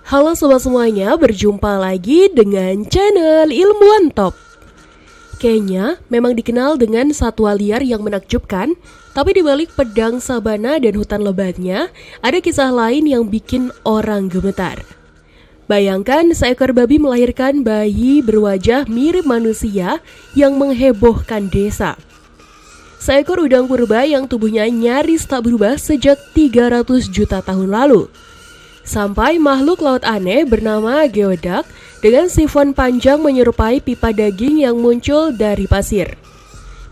Halo sobat semuanya, berjumpa lagi dengan channel Ilmuwan Top. Kenya memang dikenal dengan satwa liar yang menakjubkan, tapi di balik pedang sabana dan hutan lebatnya, ada kisah lain yang bikin orang gemetar. Bayangkan seekor babi melahirkan bayi berwajah mirip manusia yang menghebohkan desa. Seekor udang purba yang tubuhnya nyaris tak berubah sejak 300 juta tahun lalu. Sampai makhluk laut aneh bernama geodak dengan sifon panjang menyerupai pipa daging yang muncul dari pasir.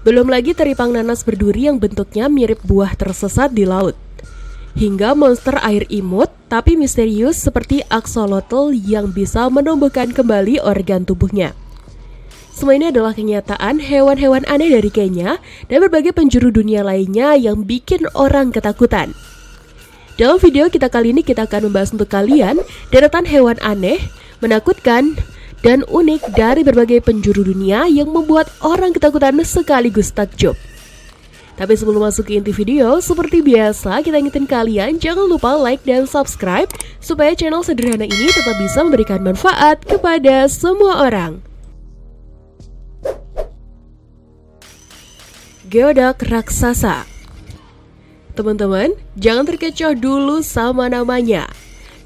Belum lagi teripang nanas berduri yang bentuknya mirip buah tersesat di laut. Hingga monster air imut tapi misterius seperti axolotl yang bisa menumbuhkan kembali organ tubuhnya. Semua ini adalah kenyataan hewan-hewan aneh dari Kenya dan berbagai penjuru dunia lainnya yang bikin orang ketakutan. Dalam video kita kali ini kita akan membahas untuk kalian deretan hewan aneh, menakutkan, dan unik dari berbagai penjuru dunia yang membuat orang ketakutan sekaligus takjub. Tapi sebelum masuk ke inti video, seperti biasa kita ingetin kalian jangan lupa like dan subscribe supaya channel sederhana ini tetap bisa memberikan manfaat kepada semua orang. Geodak raksasa. Teman-teman, jangan terkecoh dulu sama namanya.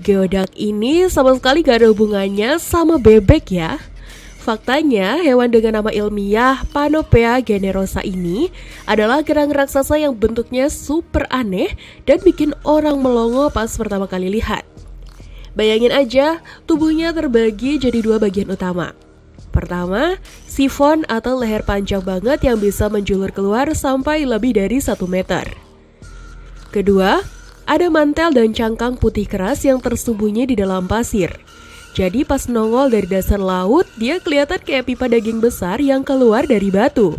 Geodak ini sama sekali gak ada hubungannya sama bebek ya. Faktanya, hewan dengan nama ilmiah Panopea generosa ini adalah kerang raksasa yang bentuknya super aneh dan bikin orang melongo pas pertama kali lihat. Bayangin aja, tubuhnya terbagi jadi dua bagian utama. Pertama, sifon atau leher panjang banget yang bisa menjulur keluar sampai lebih dari 1 meter. Kedua, ada mantel dan cangkang putih keras yang tersembunyi di dalam pasir. Jadi pas nongol dari dasar laut, dia kelihatan kayak pipa daging besar yang keluar dari batu.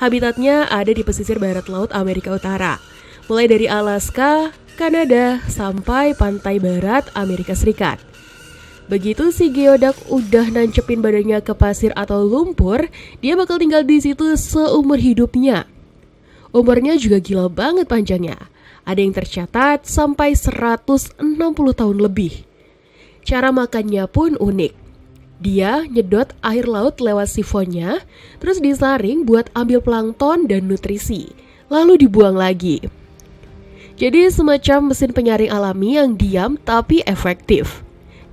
Habitatnya ada di pesisir barat laut Amerika Utara, mulai dari Alaska, Kanada, sampai pantai barat Amerika Serikat. Begitu si geodak udah nancepin badannya ke pasir atau lumpur, dia bakal tinggal di situ seumur hidupnya. Umurnya juga gila banget panjangnya. Ada yang tercatat sampai 160 tahun lebih. Cara makannya pun unik. Dia nyedot air laut lewat sifonnya, terus disaring buat ambil plankton dan nutrisi, lalu dibuang lagi. Jadi semacam mesin penyaring alami yang diam tapi efektif.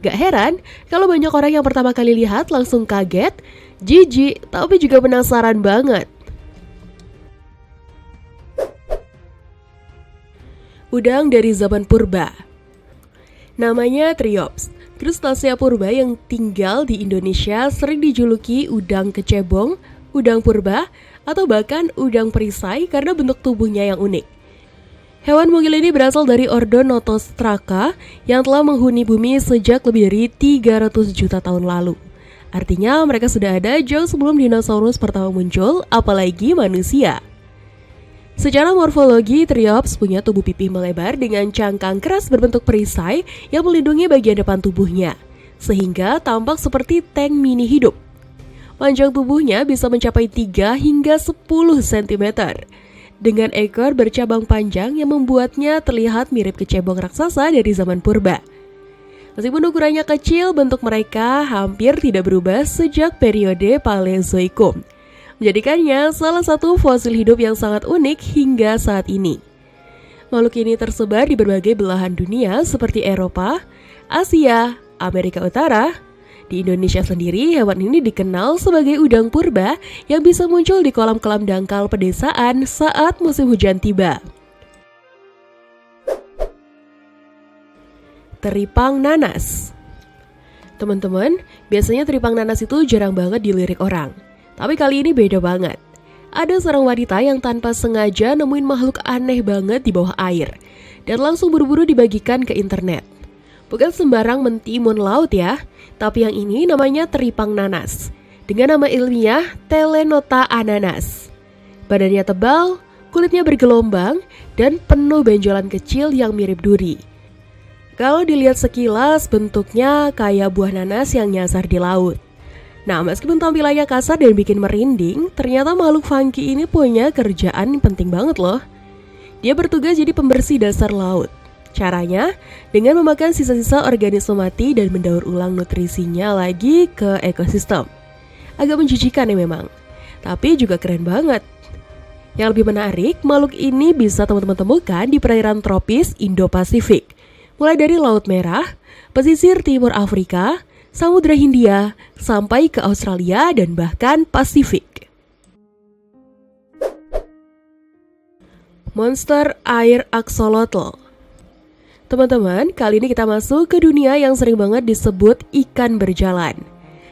Gak heran kalau banyak orang yang pertama kali lihat langsung kaget, jijik, tapi juga penasaran banget. Udang dari zaman purba. Namanya Triops, krustacea purba yang tinggal di Indonesia sering dijuluki udang kecebong, udang purba, atau bahkan udang perisai karena bentuk tubuhnya yang unik. Hewan mungil ini berasal dari ordo Notostraca yang telah menghuni bumi sejak lebih dari 300 juta tahun lalu. Artinya mereka sudah ada jauh sebelum dinosaurus pertama muncul, apalagi manusia. Secara morfologi, Triops punya tubuh pipih melebar dengan cangkang keras berbentuk perisai yang melindungi bagian depan tubuhnya, sehingga tampak seperti tank mini hidup. Panjang tubuhnya bisa mencapai 3 hingga 10 cm. Dengan ekor bercabang panjang yang membuatnya terlihat mirip kecebong raksasa dari zaman purba. Meskipun ukurannya kecil, bentuk mereka hampir tidak berubah sejak periode Paleozoikum, menjadikannya salah satu fosil hidup yang sangat unik hingga saat ini. Makhluk ini tersebar di berbagai belahan dunia seperti Eropa, Asia, Amerika Utara. Di Indonesia sendiri, hewan ini dikenal sebagai udang purba yang bisa muncul di kolam-kolam dangkal pedesaan saat musim hujan tiba. Teripang nanas. Teman-teman, biasanya teripang nanas itu jarang banget dilirik orang. Tapi kali ini beda banget. Ada seorang wanita yang tanpa sengaja nemuin makhluk aneh banget di bawah air dan langsung buru-buru dibagikan ke internet. Bukan sembarang mentimun laut ya, tapi yang ini namanya teripang nanas, dengan nama ilmiah Telenota ananas. Badannya tebal, kulitnya bergelombang, dan penuh benjolan kecil yang mirip duri. Kalau dilihat sekilas, bentuknya kayak buah nanas yang nyasar di laut. Nah, meskipun tampilannya kasar dan bikin merinding, ternyata makhluk funky ini punya kerjaan penting banget loh. Dia bertugas jadi pembersih dasar laut. Caranya, dengan memakan sisa-sisa organisme mati dan mendaur ulang nutrisinya lagi ke ekosistem. Agak menjijikan ya memang, tapi juga keren banget. Yang lebih menarik, makhluk ini bisa teman-teman temukan di perairan tropis Indo-Pasifik, mulai dari Laut Merah, pesisir timur Afrika, Samudra Hindia, sampai ke Australia dan bahkan Pasifik. Monster air axolotl. Teman-teman, kali ini kita masuk ke dunia yang sering banget disebut ikan berjalan.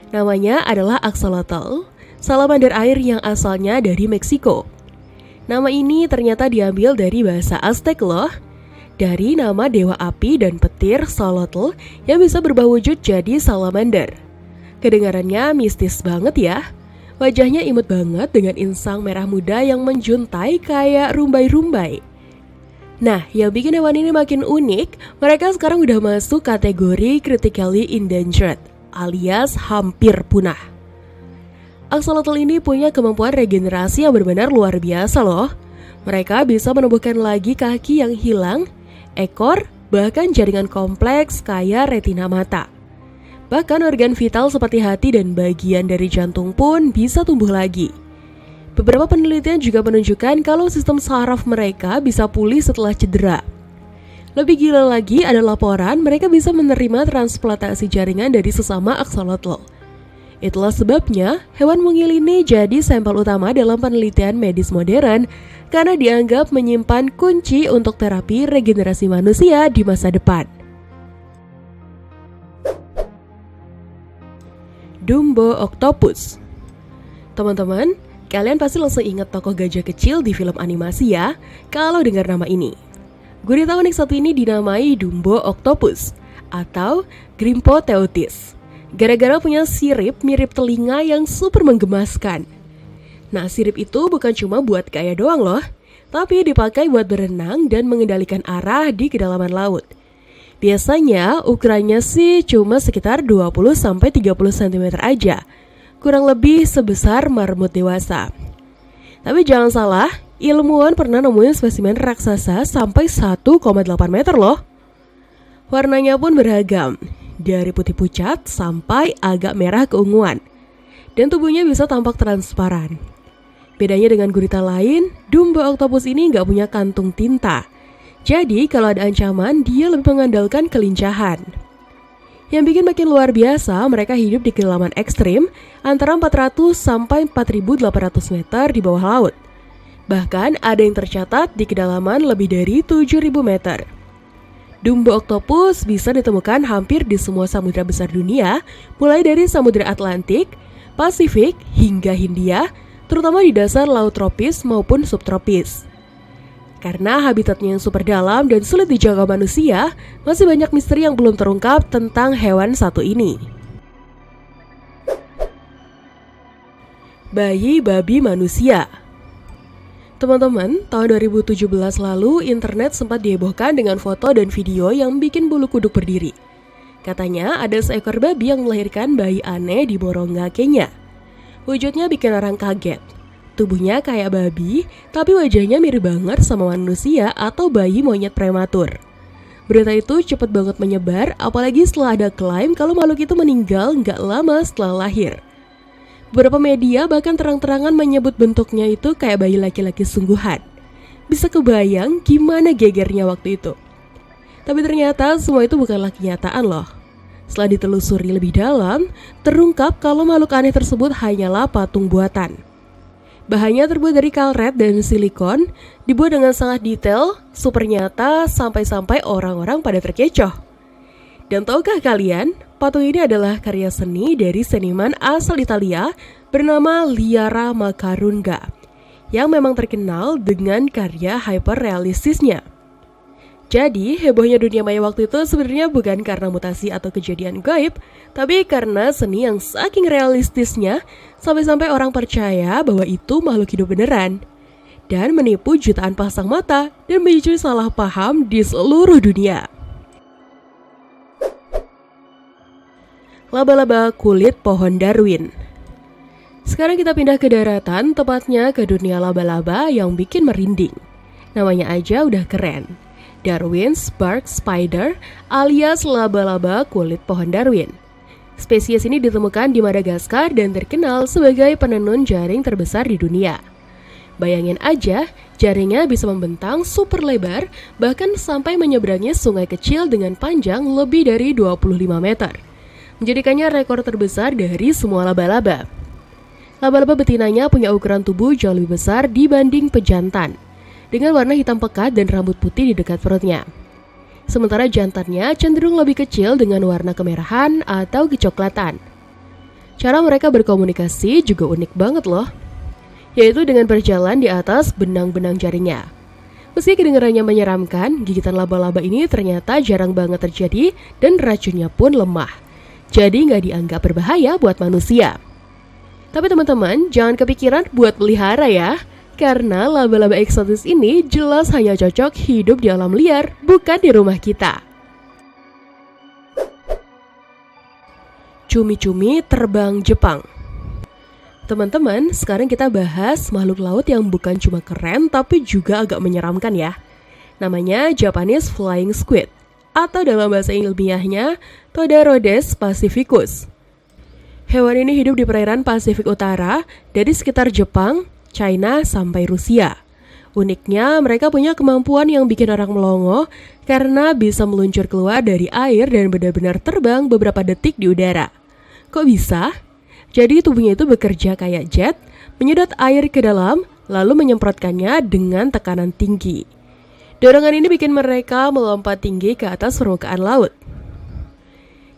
Namanya adalah axolotl, salamander air yang asalnya dari Meksiko. Nama ini ternyata diambil dari bahasa Aztec loh, dari nama dewa api dan petir Xolotl yang bisa berubah wujud jadi salamander. Kedengarannya mistis banget ya. Wajahnya imut banget dengan insang merah muda yang menjuntai kayak rumbai-rumbai. Nah, yang bikin hewan ini makin unik, mereka sekarang udah masuk kategori critically endangered, alias hampir punah. Axolotl ini punya kemampuan regenerasi yang benar-benar luar biasa loh. Mereka bisa menumbuhkan lagi kaki yang hilang, ekor, bahkan jaringan kompleks kayak retina mata. Bahkan organ vital seperti hati dan bagian dari jantung pun bisa tumbuh lagi. Beberapa penelitian juga menunjukkan kalau sistem saraf mereka bisa pulih setelah cedera. Lebih gila lagi ada laporan mereka bisa menerima transplantasi jaringan dari sesama axolotl. Itulah sebabnya hewan mungil ini jadi sampel utama dalam penelitian medis modern karena dianggap menyimpan kunci untuk terapi regenerasi manusia di masa depan. Dumbo octopus. Teman-teman, kalian pasti langsung ingat tokoh gajah kecil di film animasi ya, kalau dengar nama ini. Gurita unik satu ini dinamai Dumbo octopus atau Grimpoteotis, gara-gara punya sirip mirip telinga yang super menggemaskan. Nah, sirip itu bukan cuma buat gaya doang loh, tapi dipakai buat berenang dan mengendalikan arah di kedalaman laut. Biasanya ukurannya sih cuma sekitar 20-30 cm aja, kurang lebih sebesar marmut dewasa. Tapi jangan salah, ilmuwan pernah nemuin spesimen raksasa sampai 1,8 meter loh. Warnanya pun beragam, dari putih pucat sampai agak merah keunguan. Dan tubuhnya bisa tampak transparan. Bedanya dengan gurita lain, Dumbo octopus ini nggak punya kantung tinta. Jadi kalau ada ancaman, dia lebih mengandalkan kelincahan. Yang bikin makin luar biasa, mereka hidup di kedalaman ekstrim antara 400 sampai 4.800 meter di bawah laut. Bahkan ada yang tercatat di kedalaman lebih dari 7.000 meter. Dumbo octopus bisa ditemukan hampir di semua samudra besar dunia, mulai dari Samudra Atlantik, Pasifik, hingga Hindia, terutama di dasar laut tropis maupun subtropis. Karena habitatnya yang super dalam dan sulit dijangkau manusia, masih banyak misteri yang belum terungkap tentang hewan satu ini. Bayi babi manusia. Teman-teman, tahun 2017 lalu internet sempat dihebohkan dengan foto dan video yang bikin bulu kuduk berdiri. Katanya ada seekor babi yang melahirkan bayi aneh di Boronga, Kenya. Wujudnya bikin orang kaget. Tubuhnya kayak babi, tapi wajahnya mirip banget sama manusia atau bayi monyet prematur. Berita itu cepet banget menyebar, apalagi setelah ada klaim kalau makhluk itu meninggal nggak lama setelah lahir. Beberapa media bahkan terang-terangan menyebut bentuknya itu kayak bayi laki-laki sungguhan. Bisa kebayang gimana gegernya waktu itu. Tapi ternyata semua itu bukanlah kenyataan loh. Setelah ditelusuri lebih dalam, terungkap kalau makhluk aneh tersebut hanyalah patung buatan. Bahannya terbuat dari kalret dan silikon, dibuat dengan sangat detail, super nyata, sampai-sampai orang-orang pada terkecoh. Dan tahukah kalian, patung ini adalah karya seni dari seniman asal Italia bernama Liara Macarunga, yang memang terkenal dengan karya hyperrealistisnya. Jadi, hebohnya dunia maya waktu itu sebenarnya bukan karena mutasi atau kejadian gaib, tapi karena seni yang saking realistisnya, sampai-sampai orang percaya bahwa itu makhluk hidup beneran. Dan menipu jutaan pasang mata dan memicu salah paham di seluruh dunia. Laba-laba kulit pohon Darwin. Sekarang kita pindah ke daratan, tepatnya ke dunia laba-laba yang bikin merinding. Namanya aja udah keren. Darwin's bark spider alias laba-laba kulit pohon Darwin. Spesies ini ditemukan di Madagaskar dan terkenal sebagai penenun jaring terbesar di dunia. Bayangin aja, jaringnya bisa membentang super lebar, bahkan sampai menyeberangi sungai kecil dengan panjang lebih dari 25 meter. Menjadikannya rekor terbesar dari semua laba-laba. Laba-laba betinanya punya ukuran tubuh jauh lebih besar dibanding pejantan, dengan warna hitam pekat dan rambut putih di dekat perutnya. Sementara jantannya cenderung lebih kecil dengan warna kemerahan atau kecoklatan. Cara mereka berkomunikasi juga unik banget loh, yaitu dengan berjalan di atas benang-benang jaringnya. Meski kedengarannya menyeramkan, gigitan laba-laba ini ternyata jarang banget terjadi dan racunnya pun lemah. Jadi nggak dianggap berbahaya buat manusia. Tapi teman-teman, jangan kepikiran buat pelihara ya. Karena laba-laba eksotis ini jelas hanya cocok hidup di alam liar, bukan di rumah kita. Cumi-cumi terbang Jepang. Teman-teman, sekarang kita bahas makhluk laut yang bukan cuma keren tapi juga agak menyeramkan ya. Namanya Japanese Flying Squid, atau dalam bahasa ilmiahnya Todarodes pacificus. Hewan ini hidup di perairan Pasifik Utara dari sekitar Jepang, China, sampai Rusia. Uniknya, mereka punya kemampuan yang bikin orang melongo karena bisa meluncur keluar dari air dan benar-benar terbang beberapa detik di udara. Kok bisa? Jadi tubuhnya itu bekerja kayak jet, menyedot air ke dalam, lalu menyemprotkannya dengan tekanan tinggi. Dorongan ini bikin mereka melompat tinggi ke atas permukaan laut.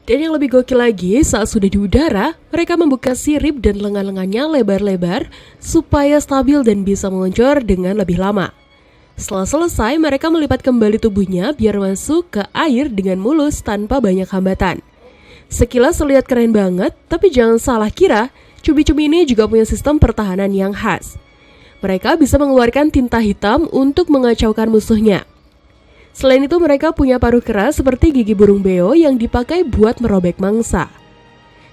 Dan yang lebih gokil lagi, saat sudah di udara, mereka membuka sirip dan lengan-lengannya lebar-lebar supaya stabil dan bisa meluncur dengan lebih lama. Setelah selesai, mereka melipat kembali tubuhnya biar masuk ke air dengan mulus tanpa banyak hambatan. Sekilas terlihat keren banget, tapi jangan salah kira, cumi-cumi ini juga punya sistem pertahanan yang khas. Mereka bisa mengeluarkan tinta hitam untuk mengacaukan musuhnya. Selain itu mereka punya paruh keras seperti gigi burung beo yang dipakai buat merobek mangsa.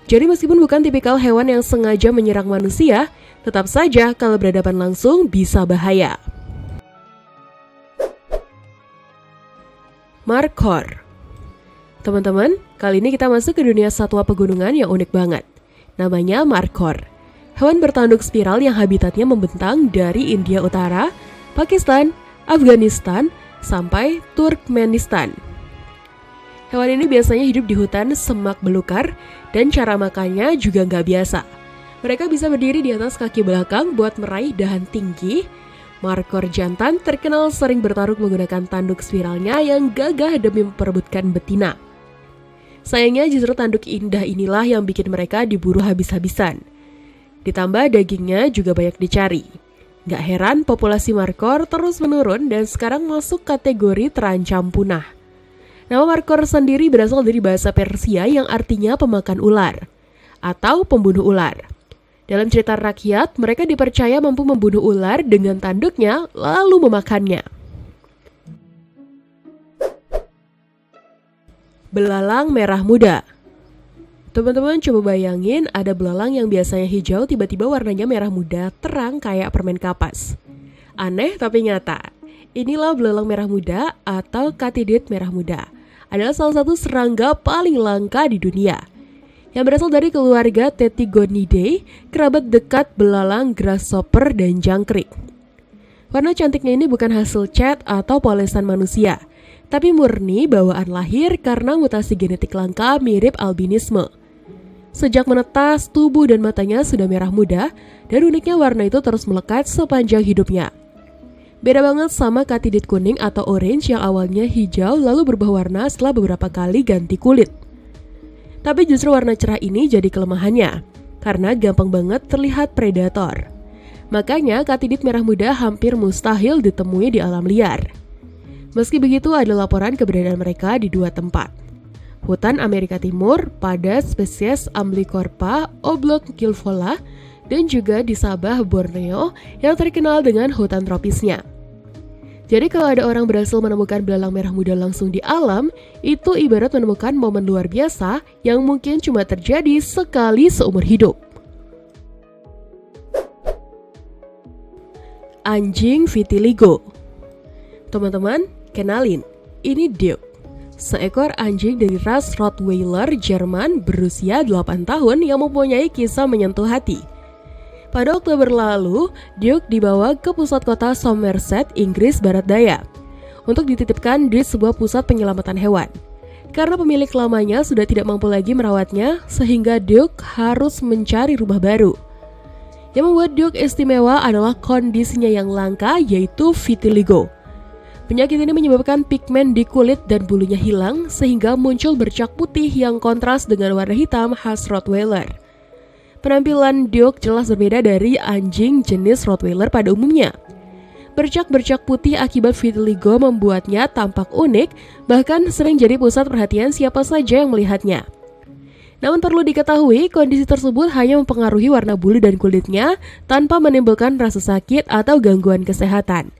Jadi meskipun bukan tipikal hewan yang sengaja menyerang manusia, tetap saja kalau berhadapan langsung bisa bahaya. Markhor. Teman-teman, kali ini kita masuk ke dunia satwa pegunungan yang unik banget. Namanya Markhor. Hewan bertanduk spiral yang habitatnya membentang dari India Utara, Pakistan, Afghanistan, sampai Turkmenistan. Hewan ini biasanya hidup di hutan semak belukar dan cara makannya juga nggak biasa. Mereka bisa berdiri di atas kaki belakang buat meraih dahan tinggi. Markhor jantan terkenal sering bertarung menggunakan tanduk spiralnya yang gagah demi memperebutkan betina. Sayangnya justru tanduk indah inilah yang bikin mereka diburu habis-habisan. Ditambah dagingnya juga banyak dicari. Gak heran populasi Markhor terus menurun dan sekarang masuk kategori terancam punah. Nama Markhor sendiri berasal dari bahasa Persia yang artinya pemakan ular atau pembunuh ular. Dalam cerita rakyat, mereka dipercaya mampu membunuh ular dengan tanduknya lalu memakannya. Belalang merah muda. Teman-teman coba bayangin ada belalang yang biasanya hijau tiba-tiba warnanya merah muda terang kayak permen kapas. Aneh tapi nyata. Inilah belalang merah muda atau Katydid merah muda. Adalah salah satu serangga paling langka di dunia. Yang berasal dari keluarga Tetygonidae, kerabat dekat belalang, grasshopper, dan jangkrik. Warna cantiknya ini bukan hasil cat atau polesan manusia, tapi murni bawaan lahir karena mutasi genetik langka mirip albinisme. Sejak menetas, tubuh dan matanya sudah merah muda, dan uniknya warna itu terus melekat sepanjang hidupnya. Beda banget sama Katydid kuning atau orange yang awalnya hijau lalu berubah warna setelah beberapa kali ganti kulit. Tapi justru warna cerah ini jadi kelemahannya, karena gampang banget terlihat predator. Makanya Katydid merah muda hampir mustahil ditemui di alam liar. Meski begitu ada laporan keberadaan mereka di dua tempat. Hutan Amerika Timur pada spesies Amblycorpa oblongilvola dan juga di Sabah, Borneo yang terkenal dengan hutan tropisnya. Jadi kalau ada orang berhasil menemukan belalang merah muda langsung di alam, itu ibarat menemukan momen luar biasa yang mungkin cuma terjadi sekali seumur hidup. Anjing vitiligo. Teman-teman, kenalin, ini Duke, seekor anjing dari ras Rottweiler Jerman berusia 8 tahun yang mempunyai kisah menyentuh hati. Pada Oktober lalu, Duke dibawa ke pusat kota Somerset, Inggris Barat Daya, untuk dititipkan di sebuah pusat penyelamatan hewan. Karena pemilik lamanya sudah tidak mampu lagi merawatnya, sehingga Duke harus mencari rumah baru. Yang membuat Duke istimewa adalah kondisinya yang langka, yaitu vitiligo. Penyakit ini menyebabkan pigmen di kulit dan bulunya hilang, sehingga muncul bercak putih yang kontras dengan warna hitam khas Rottweiler. Penampilan Duke jelas berbeda dari anjing jenis Rottweiler pada umumnya. Bercak-bercak putih akibat vitiligo membuatnya tampak unik, bahkan sering jadi pusat perhatian siapa saja yang melihatnya. Namun perlu diketahui, kondisi tersebut hanya mempengaruhi warna bulu dan kulitnya tanpa menimbulkan rasa sakit atau gangguan kesehatan.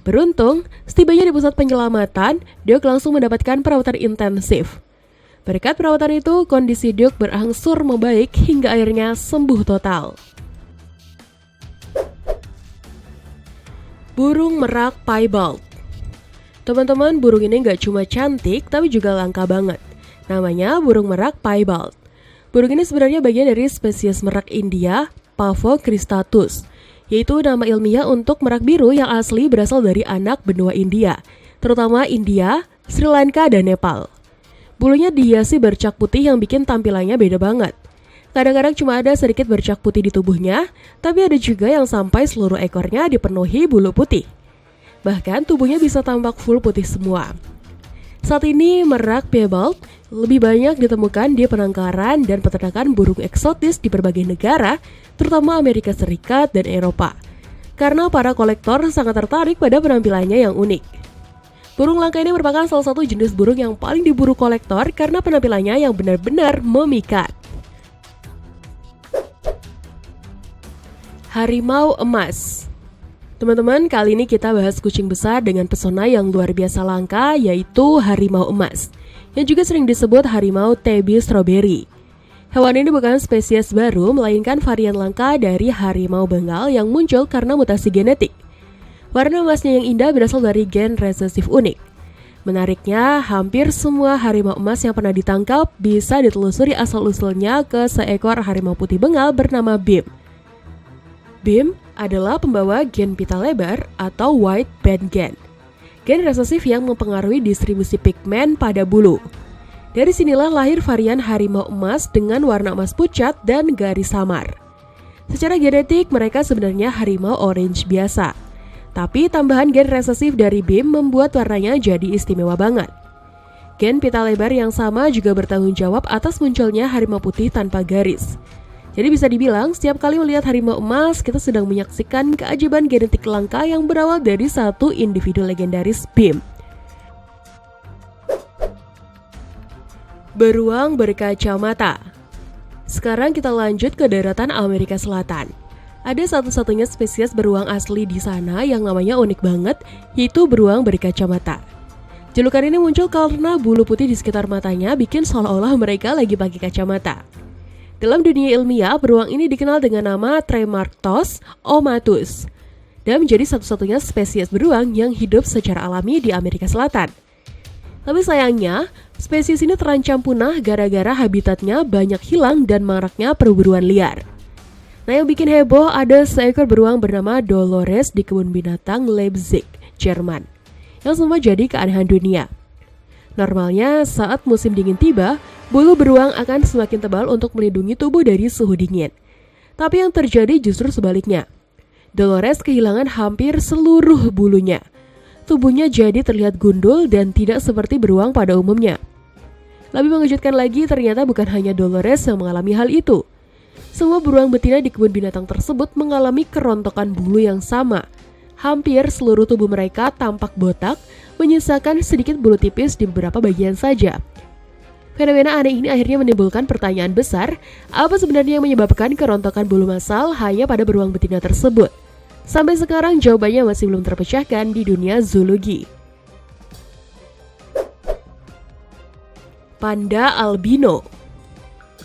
Beruntung, setibanya di pusat penyelamatan, Duke langsung mendapatkan perawatan intensif. Berkat perawatan itu, kondisi Duke berangsur membaik hingga akhirnya sembuh total. Burung merak piebald. Teman-teman, burung ini gak cuma cantik, tapi juga langka banget. Namanya burung merak piebald. Burung ini sebenarnya bagian dari spesies merak India, Pavo cristatus, yaitu nama ilmiah untuk merak biru yang asli berasal dari anak benua India, terutama India, Sri Lanka, dan Nepal. Bulunya dihiasi bercak putih yang bikin tampilannya beda banget. Kadang-kadang cuma ada sedikit bercak putih di tubuhnya, tapi ada juga yang sampai seluruh ekornya dipenuhi bulu putih. Bahkan tubuhnya bisa tampak full putih semua. Saat ini merak piebald lebih banyak ditemukan di penangkaran dan peternakan burung eksotis di berbagai negara, terutama Amerika Serikat dan Eropa. Karena para kolektor sangat tertarik pada penampilannya yang unik. Burung langka ini merupakan salah satu jenis burung yang paling diburu kolektor karena penampilannya yang benar-benar memikat. Harimau emas. Teman-teman, kali ini kita bahas kucing besar dengan pesona yang luar biasa langka, yaitu harimau emas, yang juga sering disebut harimau tabby strawberry. Hewan ini bukan spesies baru, melainkan varian langka dari harimau Bengal yang muncul karena mutasi genetik. Warna emasnya yang indah berasal dari gen resesif unik. Menariknya, hampir semua harimau emas yang pernah ditangkap bisa ditelusuri asal-usulnya ke seekor harimau putih Bengal bernama Bim. Bim adalah pembawa gen pita lebar atau white band gen. Gen resesif yang mempengaruhi distribusi pigmen pada bulu. Dari sinilah lahir varian harimau emas dengan warna emas pucat dan garis samar. Secara genetik mereka sebenarnya harimau orange biasa. Tapi tambahan gen resesif dari Bim membuat warnanya jadi istimewa banget. Gen pita lebar yang sama juga bertanggung jawab atas munculnya harimau putih tanpa garis. Jadi bisa dibilang, setiap kali melihat harimau emas, kita sedang menyaksikan keajaiban genetik langka yang berawal dari satu individu legendaris Bim. Beruang berkacamata. Sekarang kita lanjut ke daratan Amerika Selatan. Ada satu-satunya spesies beruang asli di sana yang namanya unik banget, yaitu beruang berkacamata. Julukan ini muncul karena bulu putih di sekitar matanya bikin seolah-olah mereka lagi pakai kacamata. Dalam dunia ilmiah, beruang ini dikenal dengan nama Tremarctos omatus dan menjadi satu-satunya spesies beruang yang hidup secara alami di Amerika Selatan. Tapi sayangnya, spesies ini terancam punah gara-gara habitatnya banyak hilang dan maraknya perburuan liar. Nah, yang bikin heboh ada seekor beruang bernama Dolores di kebun binatang Leipzig, Jerman, yang semua jadi keanehan dunia. Normalnya, saat musim dingin tiba, bulu beruang akan semakin tebal untuk melindungi tubuh dari suhu dingin. Tapi yang terjadi justru sebaliknya. Dolores kehilangan hampir seluruh bulunya. Tubuhnya jadi terlihat gundul dan tidak seperti beruang pada umumnya. Lebih mengejutkan lagi, ternyata bukan hanya Dolores yang mengalami hal itu. Semua beruang betina di kebun binatang tersebut mengalami kerontokan bulu yang sama. Hampir seluruh tubuh mereka tampak botak, menyisakan sedikit bulu tipis di beberapa bagian saja. Fenomena aneh ini akhirnya menimbulkan pertanyaan besar, apa sebenarnya yang menyebabkan kerontokan bulu massal hanya pada beruang betina tersebut? Sampai sekarang jawabannya masih belum terpecahkan di dunia zoologi. Panda albino.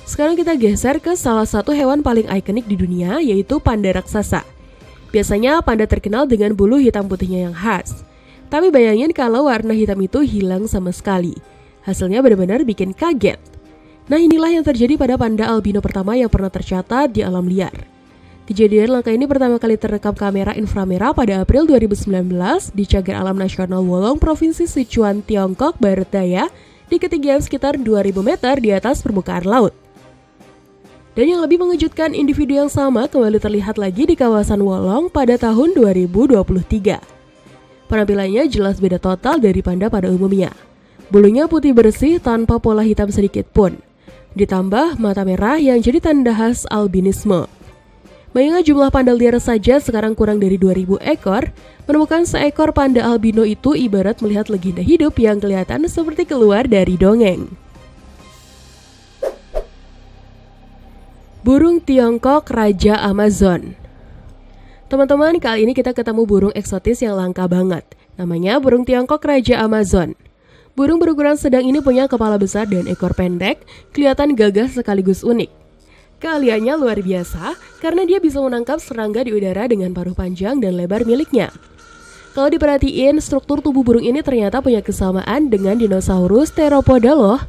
Sekarang kita geser ke salah satu hewan paling ikonik di dunia, yaitu panda raksasa. Biasanya panda terkenal dengan bulu hitam putihnya yang khas. Tapi bayangin kalau warna hitam itu hilang sama sekali. Hasilnya benar-benar bikin kaget. Nah, inilah yang terjadi pada panda albino pertama yang pernah tercatat di alam liar. Kejadian langka ini pertama kali terekam kamera inframerah pada April 2019 di Cagar Alam Nasional Wolong, Provinsi Sichuan, Tiongkok Barat Daya, di ketinggian sekitar 2000 meter di atas permukaan laut. Dan yang lebih mengejutkan, individu yang sama kembali terlihat lagi di kawasan Wolong pada tahun 2023. Penampilannya jelas beda total dari panda pada umumnya. Bulunya putih bersih tanpa pola hitam sedikit pun. Ditambah mata merah yang jadi tanda khas albinisme. Mengingat jumlah panda liar saja sekarang kurang dari 2000 ekor, menemukan seekor panda albino itu ibarat melihat legenda hidup yang kelihatan seperti keluar dari dongeng. Burung Tiongkok Raja Amazon. Teman-teman, kali ini kita ketemu burung eksotis yang langka banget. Namanya burung Tiongkok Raja Amazon. Burung berukuran sedang ini punya kepala besar dan ekor pendek, kelihatan gagah sekaligus unik. Keahliannya luar biasa karena dia bisa menangkap serangga di udara dengan paruh panjang dan lebar miliknya. Kalau diperhatiin, struktur tubuh burung ini ternyata punya kesamaan dengan dinosaurus Theropoda loh.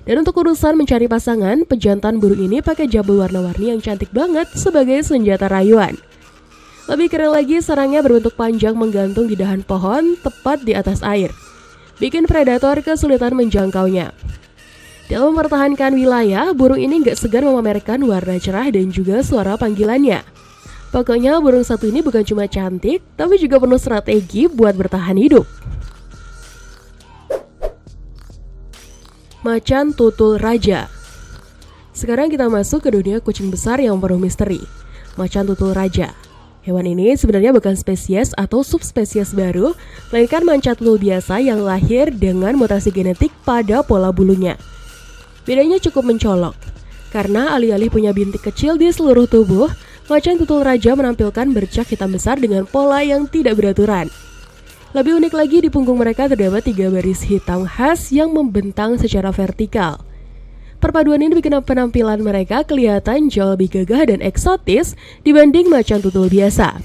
Dan untuk urusan mencari pasangan, pejantan burung ini pakai jabul warna-warni yang cantik banget sebagai senjata rayuan. Lebih keren lagi, sarangnya berbentuk panjang menggantung di dahan pohon tepat di atas air. Bikin predator kesulitan menjangkaunya. Dalam mempertahankan wilayah, burung ini gak segan memamerkan warna cerah dan juga suara panggilannya. Pokoknya burung satu ini bukan cuma cantik, tapi juga penuh strategi buat bertahan hidup. Macan tutul raja. Sekarang kita masuk ke dunia kucing besar yang penuh misteri. Macan tutul raja. Hewan ini sebenarnya bukan spesies atau subspesies baru, melainkan macan tutul biasa yang lahir dengan mutasi genetik pada pola bulunya. Bedanya cukup mencolok, karena alih-alih punya bintik kecil di seluruh tubuh, macan tutul raja menampilkan bercak hitam besar dengan pola yang tidak beraturan. Lebih unik lagi, di punggung mereka terdapat 3 baris hitam khas yang membentang secara vertikal. Perpaduan ini bikin penampilan mereka kelihatan jauh lebih gagah dan eksotis dibanding macan tutul biasa.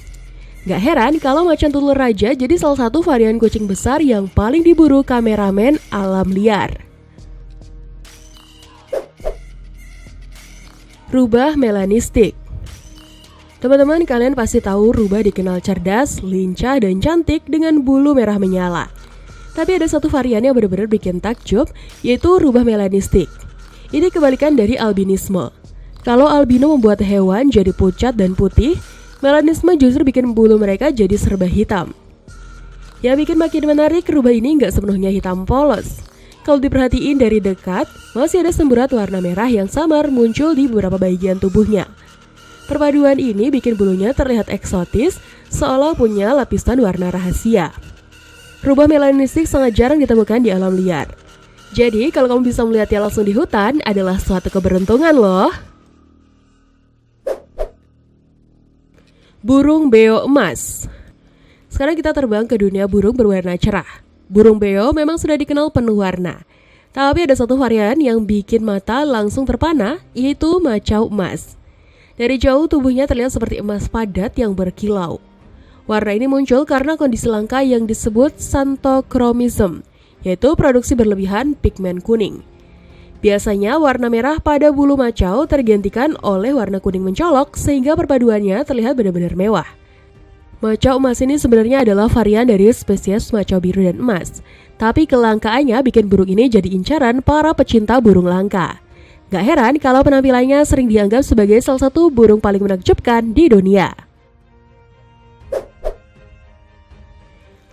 Gak heran kalau macan tutul raja jadi salah satu varian kucing besar yang paling diburu kameramen alam liar. Rubah melanistik. Teman-teman, kalian pasti tahu rubah dikenal cerdas, lincah, dan cantik dengan bulu merah menyala. Tapi ada satu varian yang benar-benar bikin takjub, yaitu rubah melanistik. Ini kebalikan dari albinisme. Kalau albino membuat hewan jadi pucat dan putih, melanisme justru bikin bulu mereka jadi serba hitam. Yang bikin makin menarik, rubah ini nggak sepenuhnya hitam polos. Kalau diperhatiin dari dekat, masih ada semburat warna merah yang samar muncul di beberapa bagian tubuhnya. Perpaduan ini bikin bulunya terlihat eksotis, seolah punya lapisan warna rahasia. Rubah melanistik sangat jarang ditemukan di alam liar. Jadi, kalau kamu bisa melihatnya langsung di hutan, adalah suatu keberuntungan loh. Burung beo emas. Sekarang kita terbang ke dunia burung berwarna cerah. Burung beo memang sudah dikenal penuh warna. Tapi ada satu varian yang bikin mata langsung terpana, yaitu macau emas. Dari jauh tubuhnya terlihat seperti emas padat yang berkilau. Warna ini muncul karena kondisi langka yang disebut xanthochromism, yaitu produksi berlebihan pigmen kuning. Biasanya warna merah pada bulu macau tergantikan oleh warna kuning mencolok sehingga perpaduannya terlihat benar-benar mewah. Macau emas ini sebenarnya adalah varian dari spesies macau biru dan emas, tapi kelangkaannya bikin burung ini jadi incaran para pecinta burung langka. Gak heran kalau penampilannya sering dianggap sebagai salah satu burung paling menakjubkan di dunia.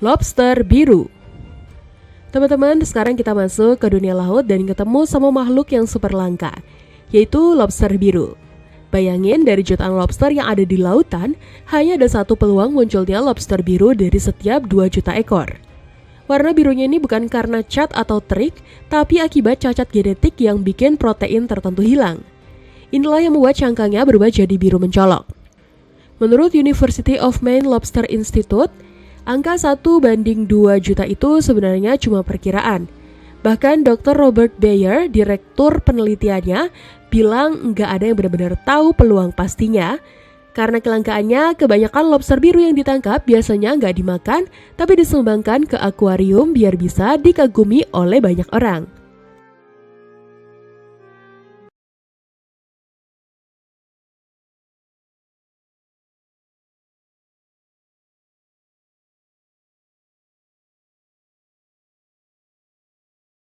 Lobster biru. Teman-teman, sekarang kita masuk ke dunia laut dan ketemu sama makhluk yang super langka, yaitu lobster biru. Bayangin, dari jutaan lobster yang ada di lautan, hanya ada satu peluang munculnya lobster biru dari setiap 2 juta ekor. Warna birunya ini bukan karena cat atau trik, tapi akibat cacat genetik yang bikin protein tertentu hilang. Inilah yang membuat cangkangnya berubah jadi biru mencolok. Menurut University of Maine Lobster Institute, angka 1:2 juta itu sebenarnya cuma perkiraan. Bahkan Dr. Robert Bayer, direktur penelitiannya, bilang nggak ada yang benar-benar tahu peluang pastinya, Karena kelangkaannya, kebanyakan lobster biru yang ditangkap biasanya nggak dimakan, tapi disumbangkan ke akuarium biar bisa dikagumi oleh banyak orang.